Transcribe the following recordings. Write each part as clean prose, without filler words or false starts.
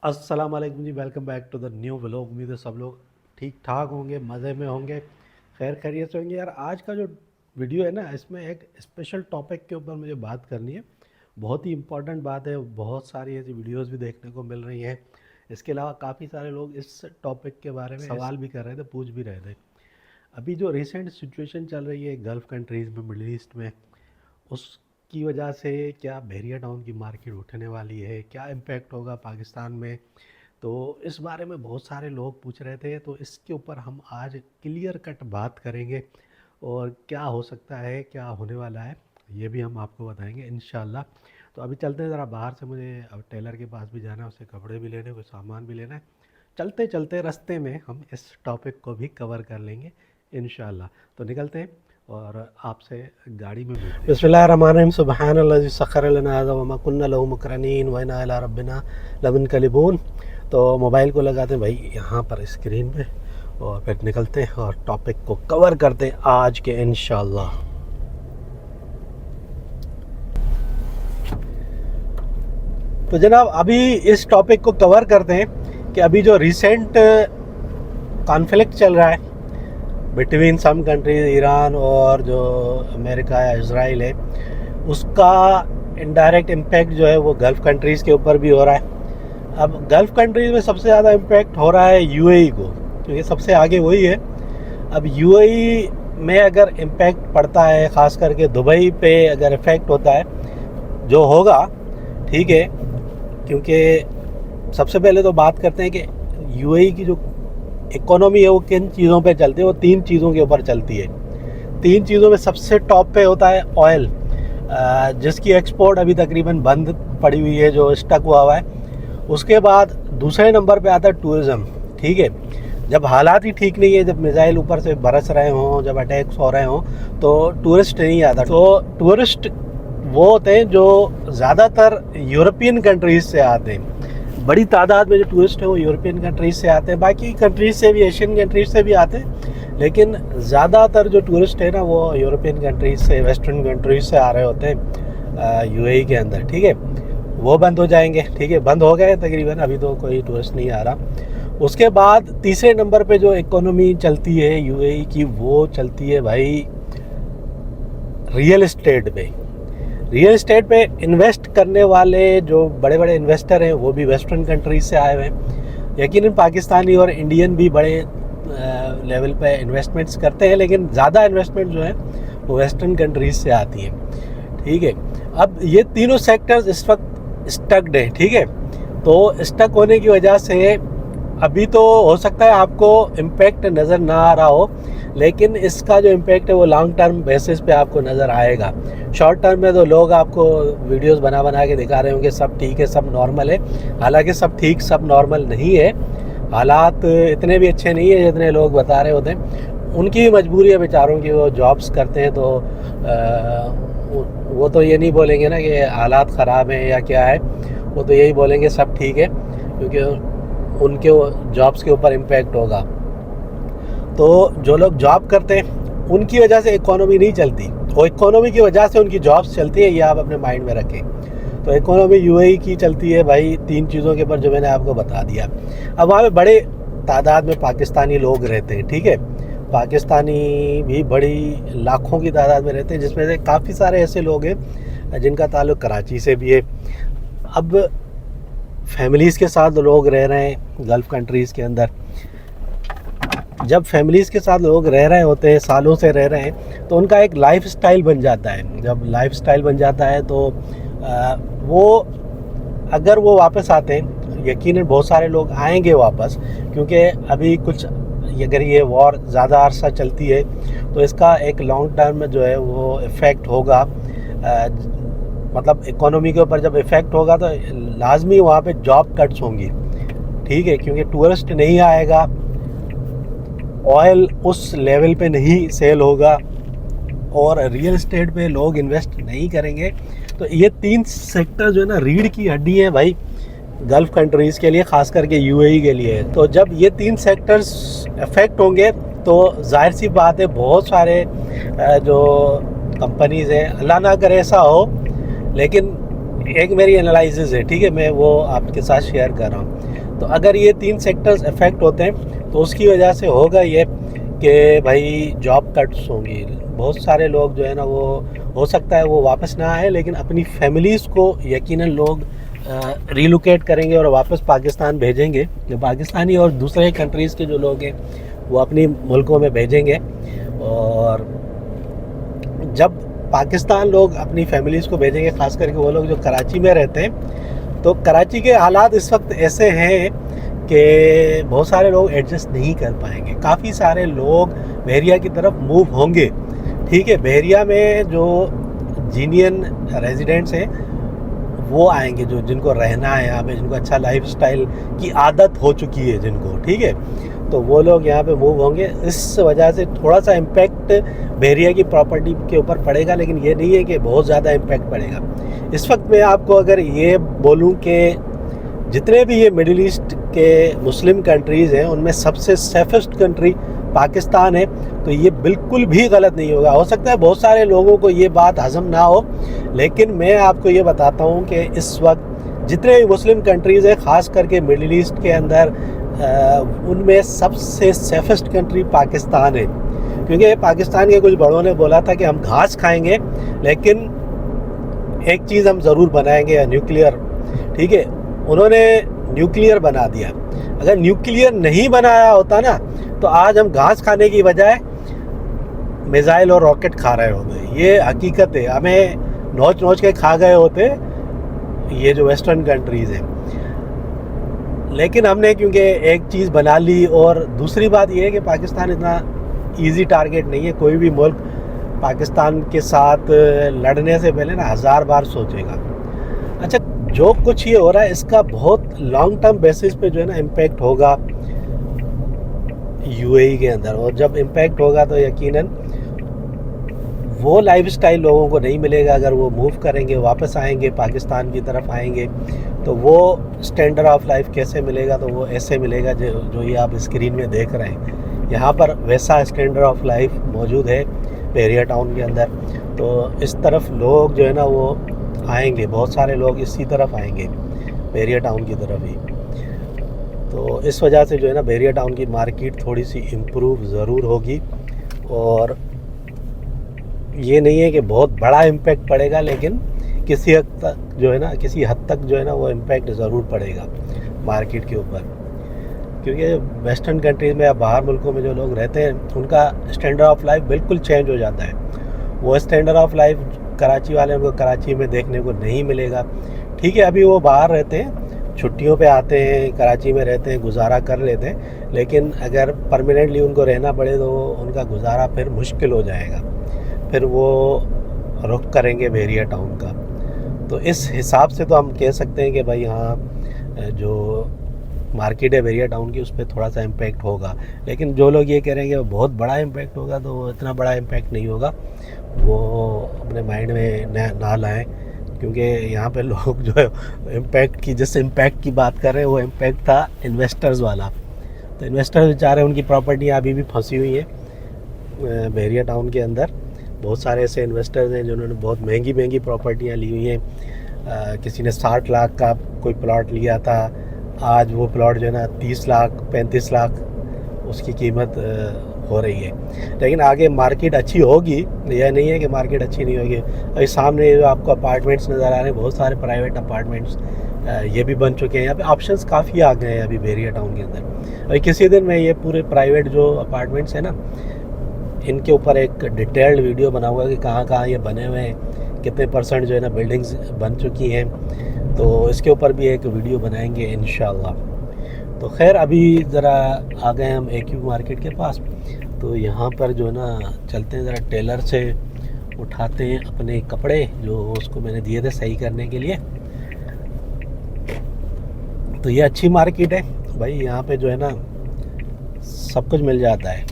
अस्सलाम वालेकुम जी। Welcome back to the new vlog. उम्मीद है सब लोग ठीक ठाक होंगे, मज़े में होंगे, खैर खैरियत से होंगे। यार आज का जो वीडियो है ना, इसमें एक स्पेशल टॉपिक के ऊपर मुझे बात करनी है। बहुत ही इम्पोर्टेंट बात है। बहुत सारी ऐसी वीडियोस भी देखने को मिल रही हैं। इसके अलावा काफ़ी सारे लोग इस टॉपिक के बारे में सवाल भी कर रहे थे, पूछ भी रहे थे। अभी जो रिसेंट सिचुएशन चल रही है गल्फ़ कंट्रीज़ में, मिडल ईस्ट में, उसकी वजह से क्या बहरिया टाउन की मार्केट उठने वाली है, क्या इम्पैक्ट होगा पाकिस्तान में। तो इस बारे में बहुत सारे लोग पूछ रहे थे, तो इसके ऊपर हम आज क्लियर कट बात करेंगे और क्या हो सकता है, क्या होने वाला है, ये भी हम आपको बताएंगे इंशाल्लाह। तो अभी चलते हैं ज़रा बाहर से, मुझे अब टेलर के पास भी जाना है, उससे कपड़े भी लेने, कोई सामान भी लेना है। चलते चलते रास्ते में हम इस टॉपिक को भी कवर कर लेंगे इंशाल्लाह। तो निकलते हैं और आपसे गाड़ी में मिलते हैं। बिस्मिल्लाहिर्रहमानिर्रहीम। सुब्हानल्लाज़ी सख़्खर लना हाज़ा वमा कुन्ना लहू मुक़रिनीन व इन्ना इला रब्बिना लमुनक़लिबून। तो मोबाइल को लगाते हैं भाई यहाँ पर स्क्रीन पे और फिर निकलते हैं और टॉपिक को कवर करते हैं आज के इंशाल्लाह। तो जनाब अभी इस टॉपिक को कवर करते हैं कि अभी जो रिसेंट कॉन्फ्लिक्ट चल रहा है बिटवीन सम कंट्रीज, ईरान और जो अमेरिका या इज़राइल है, उसका इनडायरेक्ट इम्पैक्ट जो है वो गल्फ़ कंट्रीज़ के ऊपर भी हो रहा है। अब गल्फ़ कंट्रीज़ में सबसे ज़्यादा इम्पैक्ट हो रहा है यूएई को, क्योंकि सबसे आगे वही है। अब यूएई में अगर इम्पैक्ट पड़ता है, ख़ास करके दुबई पे अगर इफ़ेक्ट होता है, जो होगा, ठीक है, क्योंकि सबसे पहले तो बात करते हैं कि यूएई की जो इकोनॉमी है वो किन चीज़ों पे चलती है। वो तीन चीज़ों के ऊपर चलती है। तीन चीज़ों में सबसे टॉप पे होता है ऑयल, जिसकी एक्सपोर्ट अभी तकरीबन बंद पड़ी हुई है, जो स्टक हुआ है। उसके बाद दूसरे नंबर पे आता है टूरिज़्म। ठीक है, जब हालात ही ठीक नहीं है, जब मिसाइल ऊपर से बरस रहे हों, जब अटैक्स हो रहे हों, तो टूरिस्ट नहीं आता। तो टूरिस्ट वो होते हैं जो ज़्यादातर यूरोपियन कंट्रीज़ से आते हैं। बड़ी तादाद में जो टूरिस्ट हैं वो यूरोपियन कंट्रीज़ से आते हैं, बाकी कंट्रीज़ से भी, एशियन कंट्रीज़ से भी आते हैं, लेकिन ज़्यादातर जो टूरिस्ट है ना वो यूरोपियन कंट्रीज़ से, वेस्टर्न कंट्रीज़ से आ रहे होते हैं यूएई के अंदर। ठीक है, वो बंद हो जाएंगे। ठीक है, बंद हो गए तकरीबन, अभी तो कोई टूरिस्ट नहीं आ रहा। उसके बाद तीसरे नंबर पे जो इकोनॉमी चलती है यूएई की, वो चलती है भाई रियल एस्टेट पे। रियल एस्टेट पे इन्वेस्ट करने वाले जो बड़े बड़े इन्वेस्टर हैं वो भी वेस्टर्न कंट्रीज से आए हुए हैं। यकीनन पाकिस्तानी और इंडियन भी बड़े लेवल पे इन्वेस्टमेंट्स करते हैं, लेकिन ज़्यादा इन्वेस्टमेंट जो है वो वेस्टर्न कंट्रीज से आती है। ठीक है, अब ये तीनों सेक्टर्स इस वक्त स्टक्ड है। ठीक है, तो स्टक होने की वजह से अभी तो हो सकता है आपको इम्पैक्ट नज़र ना आ रहा हो, लेकिन इसका जो इम्पैक्ट है वो लॉन्ग टर्म बेसिस पे आपको नज़र आएगा। शॉर्ट टर्म में तो लोग आपको वीडियोस बना बना के दिखा रहे होंगे सब ठीक है, सब नॉर्मल है। हालांकि सब ठीक, सब नॉर्मल नहीं है। हालात इतने भी अच्छे नहीं है जितने लोग बता रहे होते हैं। उनकी मजबूरी है बेचारों की, वो जॉब्स करते हैं, तो वो तो ये नहीं बोलेंगे ना कि हालात ख़राब हैं या क्या है। वो तो यही बोलेंगे सब ठीक है, क्योंकि उनके जॉब्स के ऊपर इम्पैक्ट होगा। तो जो लोग जॉब करते हैं उनकी वजह से इकोनॉमी नहीं चलती, और इकोनॉमी की वजह से उनकी जॉब्स चलती है, ये आप अपने माइंड में रखें। तो इकोनॉमी यूएई की चलती है भाई तीन चीज़ों के ऊपर, जो मैंने आपको बता दिया। अब वहाँ पे बड़े तादाद में पाकिस्तानी लोग रहते हैं। ठीक है, पाकिस्तानी भी बड़ी लाखों की तादाद में रहते हैं, जिसमें से काफ़ी सारे ऐसे लोग हैं जिनका ताल्लुक़ कराची से भी है। अब फैमिलीज़ के साथ लोग रह रहे हैं गल्फ़ कंट्रीज़ के अंदर। जब फैमिलीज़ के साथ लोग रह रहे होते हैं, सालों से रह रहे हैं, तो उनका एक लाइफ स्टाइल बन जाता है। जब लाइफ स्टाइल बन जाता है तो वो अगर वो वापस आते हैं, यकीनन बहुत सारे लोग आएंगे वापस, क्योंकि अभी कुछ अगर ये वॉर ज़्यादा अरसा चलती है तो इसका एक लॉन्ग टर्म में जो है वो इफ़ेक्ट होगा। मतलब इकोनॉमी के ऊपर जब इफ़ेक्ट होगा तो लाजमी वहाँ पे जॉब कट्स होंगी। ठीक है, क्योंकि टूरिस्ट नहीं आएगा, ऑयल उस लेवल पे नहीं सेल होगा, और रियल एस्टेट पे लोग इन्वेस्ट नहीं करेंगे। तो ये तीन सेक्टर जो है ना, रीढ़ की हड्डी है भाई गल्फ़ कंट्रीज़ के लिए, ख़ास करके यूएई के लिए। तो जब ये तीन सेक्टर्स इफ़ेक्ट होंगे तो जाहिर सी बात है बहुत सारे जो कंपनीज़ हैं, अल्लाह ना करे ऐसा हो, लेकिन एक मेरी एनालिसिस है, ठीक है, मैं वो आपके साथ शेयर कर रहा हूँ। तो अगर ये 3 सेक्टर्स इफ़ेक्ट होते हैं तो उसकी वजह से होगा ये कि भाई जॉब कट्स होंगी। बहुत सारे लोग जो है ना वो हो सकता है वो वापस ना आए, लेकिन अपनी फैमिलीज़ को यकीनन लोग रिलोकेट करेंगे और वापस पाकिस्तान भेजेंगे। जो पाकिस्तानी और दूसरे कंट्रीज़ के जो लोग हैं वो अपनी मुल्कों में भेजेंगे। और जब पाकिस्तान लोग अपनी फैमिलीज़ को भेजेंगे, ख़ास करके वो लोग जो कराची में रहते हैं, तो कराची के हालात इस वक्त ऐसे हैं कि बहुत सारे लोग एडजस्ट नहीं कर पाएंगे। काफ़ी सारे लोग बहरिया की तरफ मूव होंगे, ठीक है। बहरिया में जो जीनियन रेजिडेंट्स हैं वो आएंगे, जो जिनको रहना है यहाँ पे, जिनको अच्छा लाइफस्टाइल की आदत हो चुकी है जिनको, ठीक है, तो वो लोग यहाँ पे मूव होंगे। इस वजह से थोड़ा सा इम्पैक्ट बहरिया की प्रॉपर्टी के ऊपर पड़ेगा, लेकिन ये नहीं है कि बहुत ज़्यादा इम्पैक्ट पड़ेगा। इस वक्त मैं आपको अगर ये बोलूँ कि जितने भी ये मिडिल ईस्ट के मुस्लिम कंट्रीज़ हैं उनमें सबसे सेफेस्ट कंट्री पाकिस्तान है, तो ये बिल्कुल भी गलत नहीं होगा। हो सकता है बहुत सारे लोगों को ये बात हज़म ना हो, लेकिन मैं आपको ये बताता हूँ कि इस वक्त जितने भी मुस्लिम कंट्रीज़ हैं, ख़ास करके मिडिल ईस्ट के अंदर, उनमें सबसे सेफेस्ट कंट्री पाकिस्तान है। क्योंकि पाकिस्तान के कुछ बड़ों ने बोला था कि हम घास खाएंगे लेकिन एक चीज़ हम ज़रूर बनाएंगे, न्यूक्लियर, ठीक है। उन्होंने न्यूक्लियर बना दिया। अगर न्यूक्लियर नहीं बनाया होता ना तो आज हम घास खाने की बजाय मिसाइल और रॉकेट खा रहे होते। ये हकीकत है, हमें नोच नोच के खा गए होते ये जो वेस्टर्न कंट्रीज़ हैं। लेकिन हमने क्योंकि एक चीज़ बना ली, और दूसरी बात ये है कि पाकिस्तान इतना इजी टारगेट नहीं है। कोई भी मुल्क पाकिस्तान के साथ लड़ने से पहले ना 1000 बार सोचेगा। अच्छा, जो कुछ ये हो रहा है इसका बहुत लॉन्ग टर्म बेसिस पे जो है ना इम्पैक्ट होगा यूएई के अंदर, और जब इम्पैक्ट होगा तो यकीनन वो लाइफस्टाइल लोगों को नहीं मिलेगा। अगर वो मूव करेंगे, वापस आएंगे, पाकिस्तान की तरफ आएंगे, तो वो स्टैंडर्ड ऑफ लाइफ कैसे मिलेगा? तो वो ऐसे मिलेगा जो ये आप स्क्रीन में देख रहे हैं। यहाँ पर वैसा स्टैंडर्ड ऑफ लाइफ मौजूद है बहरिया टाउन के अंदर। तो इस तरफ लोग जो है ना वो आएंगे, बहुत सारे लोग इसी तरफ आएंगे, बहरिया टाउन की तरफ ही। तो इस वजह से जो है ना बहरिया टाउन की मार्केट थोड़ी सी इम्प्रूव ज़रूर होगी, और ये नहीं है कि बहुत बड़ा इम्पैक्ट पड़ेगा, लेकिन किसी हद तक जो है ना, किसी हद तक जो है ना वो इम्पैक्ट ज़रूर पड़ेगा मार्केट के ऊपर। क्योंकि वेस्टर्न कंट्रीज़ में या बाहर मुल्कों में जो लोग रहते हैं उनका स्टैंडर्ड ऑफ लाइफ बिल्कुल चेंज हो जाता है। वो स्टैंडर्ड ऑफ लाइफ कराची वाले उनको कराची में देखने को नहीं मिलेगा। ठीक है, अभी वो बाहर रहते हैं, छुट्टियों पे आते हैं, कराची में रहते हैं, गुजारा कर लेते हैं, लेकिन अगर परमानेंटली उनको रहना पड़े तो उनका गुजारा फिर मुश्किल हो जाएगा, फिर वो रुख करेंगे बहरिया टाउन का। तो इस हिसाब से तो हम कह सकते हैं कि भाई हाँ, जो मार्केट है बहरिया टाउन की उस पर थोड़ा सा इम्पैक्ट होगा। लेकिन जो लोग ये कह रहे हैं कि बहुत बड़ा इम्पैक्ट होगा, तो वो इतना बड़ा इम्पैक्ट नहीं होगा, वो अपने माइंड में ना लाएं। क्योंकि यहाँ पे लोग जो है इम्पैक्ट की, जिस इम्पैक्ट की बात कर रहे हैं वो इम्पैक्ट था इन्वेस्टर्स वाला। तो इन्वेस्टर्स बेचारे, उनकी प्रॉपर्टियाँ अभी भी फंसी हुई हैं बहरिया टाउन के अंदर। बहुत सारे ऐसे इन्वेस्टर्स हैं जिन्होंने बहुत महंगी महंगी प्रॉपर्टियाँ ली हुई हैं। किसी ने 60 लाख का कोई प्लॉट लिया था, आज वो प्लॉट जो है ना 30 लाख 35 लाख उसकी कीमत हो रही है। लेकिन आगे मार्केट अच्छी होगी, यह नहीं है कि मार्केट अच्छी नहीं होगी। अभी सामने जो आपको अपार्टमेंट्स नज़र आ रहे हैं, बहुत सारे प्राइवेट अपार्टमेंट्स ये भी बन चुके हैं। यहाँ पे ऑप्शंस काफ़ी आ गए हैं अभी बहरिया टाउन के अंदर। अभी किसी दिन मैं ये पूरे प्राइवेट जो अपार्टमेंट्स हैं ना, इनके ऊपर एक डिटेल्ड वीडियो बनाऊंगा कि कहाँ कहाँ ये बने हुए हैं, कितने % जो है ना बिल्डिंग्स बन चुकी हैं। तो इसके ऊपर भी एक वीडियो बनाएंगे इंशाल्लाह। तो खैर, अभी ज़रा आ गए हम AQ मार्केट के पास। तो यहाँ पर जो है ना चलते हैं, ज़रा टेलर से उठाते हैं अपने कपड़े जो उसको मैंने दिए थे सही करने के लिए। तो ये अच्छी मार्केट है भाई, यहाँ पे जो है ना सब कुछ मिल जाता है।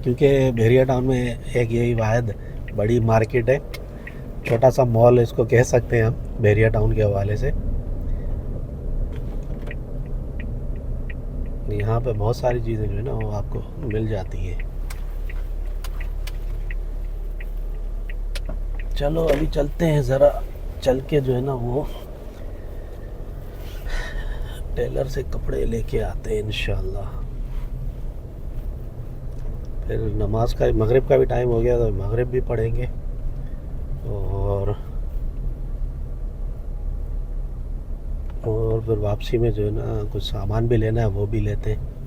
क्योंकि बहरिया टाउन में एक यही वाहिद बड़ी मार्केट है, छोटा सा मॉल इसको कह सकते हैं हम बहरिया टाउन के हवाले से। यहाँ पे बहुत सारी चीज़ें जो है ना वो आपको मिल जाती हैं। चलो अभी चलते हैं ज़रा चल के जो है ना वो टेलर से कपड़े लेके आते हैं इंशाल्लाह। फिर नमाज का मगरिब का भी टाइम हो गया तो मगरिब भी पढ़ेंगे और फिर वापसी में जो है ना कुछ सामान भी लेना है वो भी लेते हैं।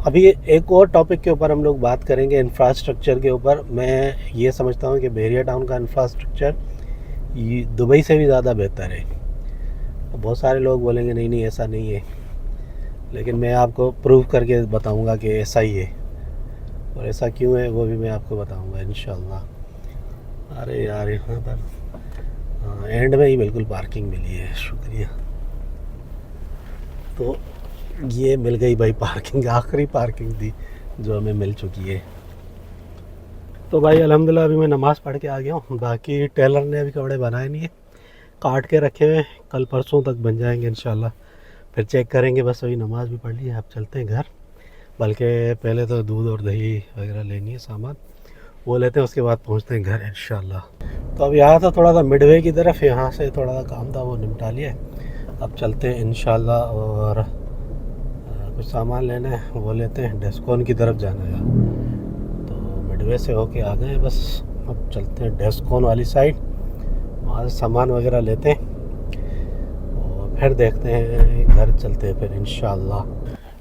अभी एक और टॉपिक के ऊपर हम लोग बात करेंगे, इंफ्रास्ट्रक्चर के ऊपर। मैं ये समझता हूँ कि बहरिया टाउन का इंफ्रास्ट्रक्चर ये दुबई से भी ज़्यादा बेहतर है। बहुत सारे लोग बोलेंगे नहीं नहीं ऐसा नहीं है, लेकिन मैं आपको प्रूव करके बताऊंगा कि ऐसा ही है, और ऐसा क्यों है वो भी मैं आपको बताऊंगा इंशाल्लाह। अरे यार यहाँ पर एंड में ही बिल्कुल पार्किंग मिली है, शुक्रिया। तो ये मिल गई भाई पार्किंग, आखिरी पार्किंग थी जो हमें मिल चुकी है। तो भाई अल्हम्दुलिल्लाह अभी मैं नमाज़ पढ़ के आ गया हूँ। बाकी टेलर ने अभी कपड़े बनाए नहीं है, काट के रखे हुए, कल परसों तक बन जाएंगे इंशाल्लाह। फिर चेक करेंगे। बस अभी नमाज़ भी पढ़ ली है, अब चलते हैं घर। बल्कि पहले तो दूध और दही वगैरह लेनी है, सामान वो लेते हैं, उसके बाद पहुँचते हैं घर इंशाल्लाह। तो अब यहाँ था थोड़ा सा मिडवे की तरफ, यहाँ से थोड़ा सा काम था वो निपटा लिया। अब चलते हैं इंशाल्लाह और कुछ सामान लेना है वो लेते हैं। डेस्कॉन की तरफ जाना है, तो मिडवे से होके आ गए बस। अब चलते हैं डेस्कॉन वाली साइड, वहाँ से सामान वगैरह लेते हैं और फिर देखते हैं घर चलते हैं फिर इंशाल्लाह।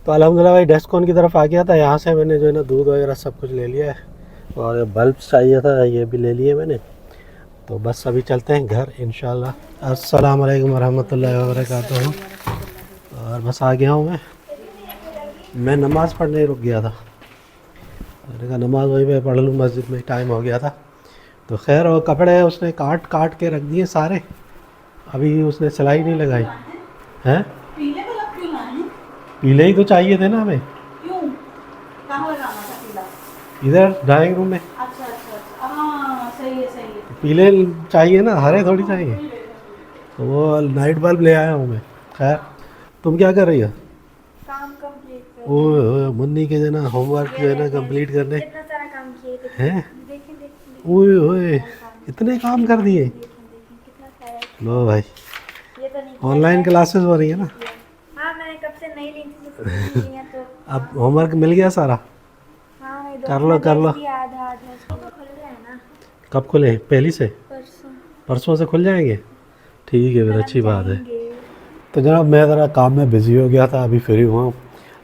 तो अल्हम्दुलिल्लाह भाई डेस्कॉन की तरफ आ गया था। यहाँ से मैंने जो है ना दूध वगैरह सब कुछ ले लिया है, और बल्ब चाहिए था ये भी ले लिए मैंने। तो बस अभी चलते हैं घर इंशाल्लाह। अस्सलाम वालेकुम रहमतुल्लाहि व बरकातहू। और बस आ गया हूँ मैं नमाज़ पढ़ने रुक गया था, मैंने कहा नमाज़ वहीं पे पढ़ लूँ, मस्जिद में टाइम हो गया था। तो खैर वो कपड़े उसने काट के रख दिए सारे, अभी उसने सिलाई नहीं लगाई है। पीले ही तो चाहिए थे ना हमें, क्यों? कहाँ लगाना था पीला? इधर ड्राइंग रूम में। अच्छा हाँ सही है। पीले चाहिए ना, हरे थोड़ी चाहिए। तो वो नाइट बल्ब ले आया हूँ मैं। खैर तुम क्या कर रही हो? काम कंप्लीट कर। ओए मुन्नी के जो ना होमवर्क जो है ना कंप्लीट करने इतना सारा काम किए थे। हैं। देखें ओए ओए इतने काम कर दिए। कितना सारा। लो भाई ये तो नहीं ऑनलाइन क्लासेस हो रही है ना। हाँ मैंने कब से नहीं ली थी तो अब होमवर्क मिल गया सारा? हाँ मैं कर लो आधा स्कूल खुल गया है ना। कब खुले? पहली से? परसों से खुल जाएंगे। ठीक है फिर, अच्छी बात है। तो जनाब मैं ज़रा काम में बिज़ी हो गया था, अभी फ्री हुआ हूँ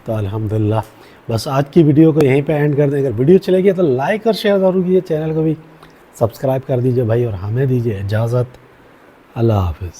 तो अल्हम्दुलिल्लाह। बस आज की वीडियो को यहीं पे एंड कर दें। अगर वीडियो अच्छी लगी तो लाइक और शेयर ज़रूर कीजिए, चैनल को भी सब्सक्राइब कर दीजिए भाई, और हमें दीजिए इजाज़त। अल्लाह हाफ़िज़।